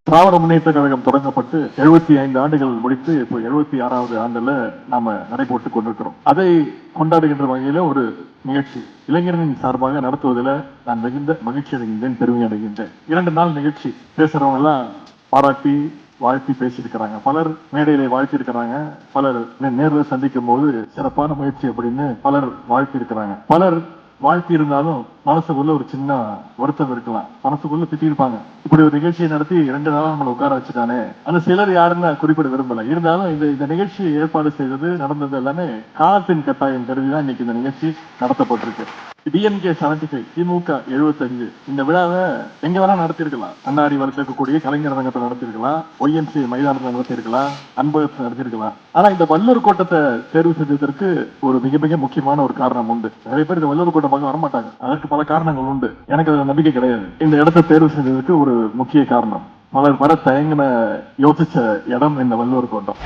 திராவிட முன்னேற்ற கழகம் தொடங்கப்பட்டு 75 ஆண்டுகள் முடித்து இப்போ 76வது ஆண்டுல நாம நடைபோட்டுக் கொண்டிருக்கிறோம். அதை கொண்டாடுகின்ற வகையில ஒரு நிகழ்ச்சி இளைஞர்களின் சார்பாக நடத்துவதில் நான் மிகுந்த மகிழ்ச்சி அடைகின்றேன், பெருமை அடைகின்றேன். 2 நாள் நிகழ்ச்சி பேசுறவங்க எல்லாம் பாராட்டி வாழ்த்தி பேசியிருக்கிறாங்க. பலர் மேடையில வாழ்த்தி இருக்கிறாங்க. பலர் நேரில் சந்திக்கும் போது சிறப்பான முயற்சி அப்படின்னு பலர் வாழ்த்தி இருக்கிறாங்க. பலர் வாழ்த்தி இருந்தாலும் மனசுக்குள்ள ஒரு சின்ன வருத்தம் இருக்கலாம். மனசுக்குள்ள திட்டிருப்பாங்க, இப்படி ஒரு நிகழ்ச்சியை நடத்தி 2 நாளா நம்மளை உட்கார வச்சுட்டானே. அந்த சிலர் யாருன்னு குறிப்பிட விரும்பல. இருந்தாலும் இந்த நிகழ்ச்சியை ஏற்பாடு செய்தது, நடந்தது எல்லாமே காலத்தின் கட்டாயம் கருதிதான் இன்னைக்கு இந்த நிகழ்ச்சி நடத்தப்பட்டிருக்கு. டிஎம்கே 75, திமுக 75 இந்த விழாவை எங்க வேணா நடத்திருக்கலாம். அண்ணாடி வரத்தில் இருக்கக்கூடிய கலைஞர் அரங்கத்தை நடத்திருக்கலாம், ஒய்எம்சி மைதானத்தை நடத்திருக்கலாம், அன்பகத்தை நடத்திருக்கலாம். ஆனா இந்த வல்லூர் கோட்டத்தை தேர்வு செஞ்சதற்கு ஒரு மிக மிக முக்கியமான ஒரு காரணம் உண்டு. நிறைய பேர் இந்த வல்லூர் கோட்டம் பார்க்க வரமாட்டாங்க. அதற்கு பல காரணங்கள் உண்டு. எனக்கு அது நம்பிக்கை கிடையாது. இந்த இடத்தை தேர்வு செஞ்சதுக்கு ஒரு முக்கிய காரணம், பலர் வர தயங்கின யோசிச்ச இடம் இந்த வல்லூர் கோட்டம்.